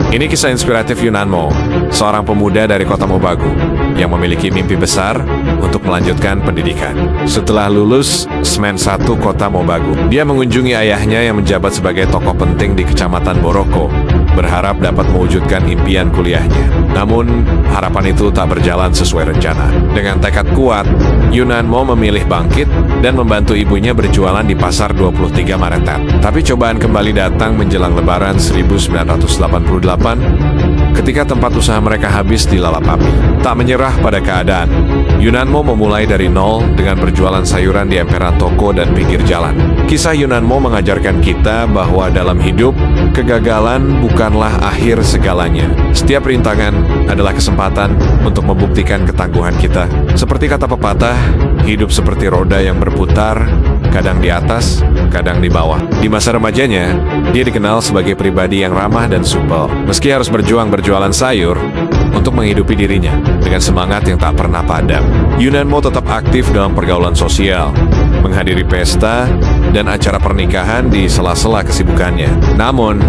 Ini kisah inspiratif Yunanmo, seorang pemuda dari kota Mobagu yang memiliki mimpi besar untuk melanjutkan pendidikan. Setelah lulus Semen 1 kota Mobagu, dia mengunjungi ayahnya yang menjabat sebagai tokoh penting di Kecamatan Boroko, berharap dapat mewujudkan impian kuliahnya. Namun, harapan itu tak berjalan sesuai rencana. Dengan tekad kuat, Yunanmo memilih bangkit dan membantu ibunya berjualan di Pasar 23 Maretet. Tapi cobaan kembali datang menjelang Lebaran 1988, ketika tempat usaha mereka habis dilalap api. Tak menyerah pada keadaan, Yunanmo memulai dari nol dengan berjualan sayuran di emperan toko dan pinggir jalan. Kisah Yunanmo mengajarkan kita bahwa dalam hidup, kegagalan bukanlah akhir segalanya. Setiap rintangan adalah kesempatan untuk membuktikan ketangguhan kita. Seperti kata pepatah, hidup seperti roda yang berputar, kadang di atas, kadang di bawah. Di masa remajanya, dia dikenal sebagai pribadi yang ramah dan supel. Meski harus berjuang berjualan sayur untuk menghidupi dirinya dengan semangat yang tak pernah padam, Yunanmo tetap aktif dalam pergaulan sosial, menghadiri pesta dan acara pernikahan di sela-sela kesibukannya. Namun,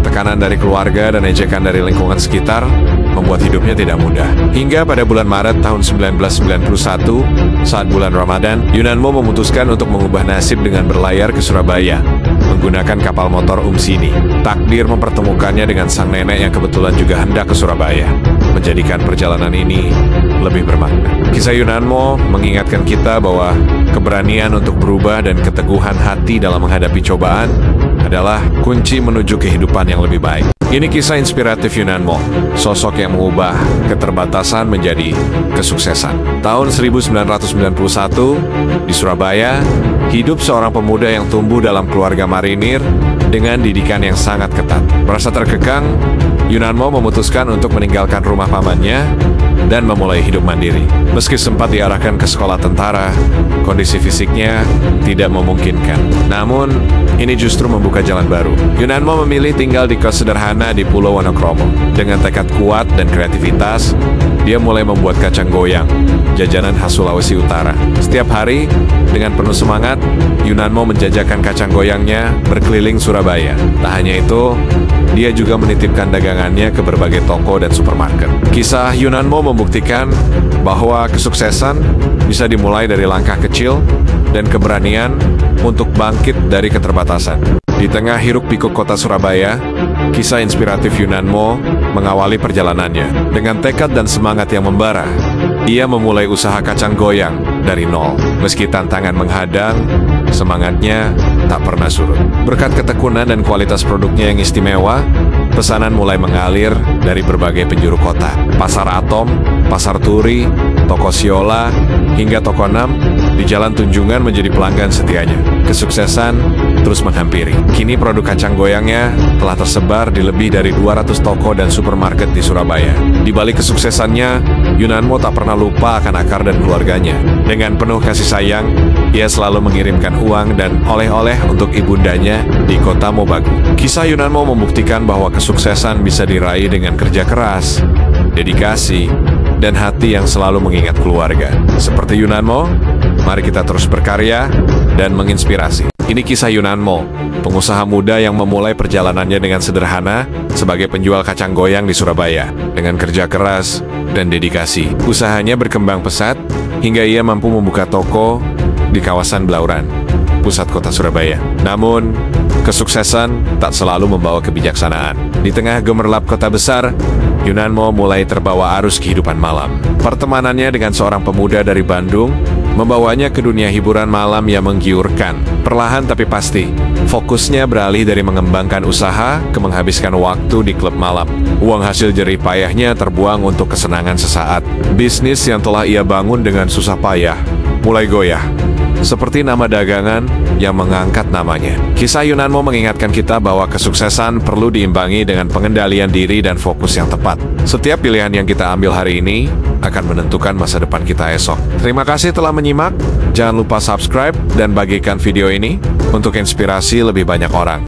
tekanan dari keluarga dan ejekan dari lingkungan sekitar membuat hidupnya tidak mudah. Hingga pada bulan Maret tahun 1991, saat bulan Ramadan, Yunanmo memutuskan untuk mengubah nasib dengan berlayar ke Surabaya menggunakan kapal motor Sini. Takdir mempertemukannya dengan sang nenek yang kebetulan juga hendak ke Surabaya, menjadikan perjalanan ini lebih bermakna. Kisah Yunanmo mengingatkan kita bahwa keberanian untuk berubah dan keteguhan hati dalam menghadapi cobaan adalah kunci menuju kehidupan yang lebih baik. Ini kisah inspiratif Yunanmo, sosok yang mengubah keterbatasan menjadi kesuksesan. Tahun 1991, di Surabaya, hidup seorang pemuda yang tumbuh dalam keluarga marinir dengan didikan yang sangat ketat. Merasa terkekang, Yunanmo memutuskan untuk meninggalkan rumah pamannya dan memulai hidup mandiri. Meski sempat diarahkan ke sekolah tentara, kondisi fisiknya tidak memungkinkan. Namun, ini justru membuka jalan baru. Yunanmo memilih tinggal di kos sederhana di Pulau Wonokromo. Dengan tekad kuat dan kreativitas, dia mulai membuat kacang goyang, jajanan khas Sulawesi Utara. Setiap hari, dengan penuh semangat, Yunanmo menjajakan kacang goyangnya berkeliling Surabaya. Tak hanya itu, dia juga menitipkan dagangannya ke berbagai toko dan supermarket. Kisah Yunanmo membuktikan bahwa kesuksesan bisa dimulai dari langkah kecil dan keberanian untuk bangkit dari keterbatasan. Di tengah hiruk-pikuk kota Surabaya, kisah inspiratif Yunanmo mengawali perjalanannya. Dengan tekad dan semangat yang membara, ia memulai usaha kacang goyang dari nol. Meski tantangan menghadang, semangatnya tak pernah surut. Berkat ketekunan dan kualitas produknya yang istimewa, pesanan mulai mengalir dari berbagai penjuru kota. Pasar Atom, Pasar Turi, Toko Siola, hingga Toko 6 di Jalan Tunjungan menjadi pelanggan setianya. Kesuksesan terus menghampiri. Kini produk kacang goyangnya telah tersebar di lebih dari 200 toko dan supermarket di Surabaya. Di balik kesuksesannya, Yunanmo tak pernah lupa akan akar dan keluarganya. Dengan penuh kasih sayang, ia selalu mengirimkan uang dan oleh-oleh untuk ibundanya di kota Mobagu. Kisah Yunanmo membuktikan bahwa kesuksesan bisa diraih dengan kerja keras, dedikasi, dan hati yang selalu mengingat keluarga. Seperti Yunanmo, mari kita terus berkarya dan menginspirasi. Ini kisah Yunanmo, pengusaha muda yang memulai perjalanannya dengan sederhana sebagai penjual kacang goyang di Surabaya. Dengan kerja keras dan dedikasi, usahanya berkembang pesat hingga ia mampu membuka toko di kawasan Blauran, pusat kota Surabaya. Namun, kesuksesan tak selalu membawa kebijaksanaan. Di tengah gemerlap kota besar, Yunanmo mulai terbawa arus kehidupan malam. Pertemanannya dengan seorang pemuda dari Bandung membawanya ke dunia hiburan malam yang menggiurkan. Perlahan tapi pasti, fokusnya beralih dari mengembangkan usaha ke menghabiskan waktu di klub malam. Uang hasil jerih payahnya terbuang untuk kesenangan sesaat. Bisnis yang telah ia bangun dengan susah payah mulai goyah, seperti nama dagangan yang mengangkat namanya. Kisah Yunanmo mengingatkan kita bahwa kesuksesan perlu diimbangi dengan pengendalian diri dan fokus yang tepat. Setiap pilihan yang kita ambil hari ini akan menentukan masa depan kita esok. Terima kasih telah menyimak. Jangan lupa subscribe dan bagikan video ini untuk inspirasi lebih banyak orang.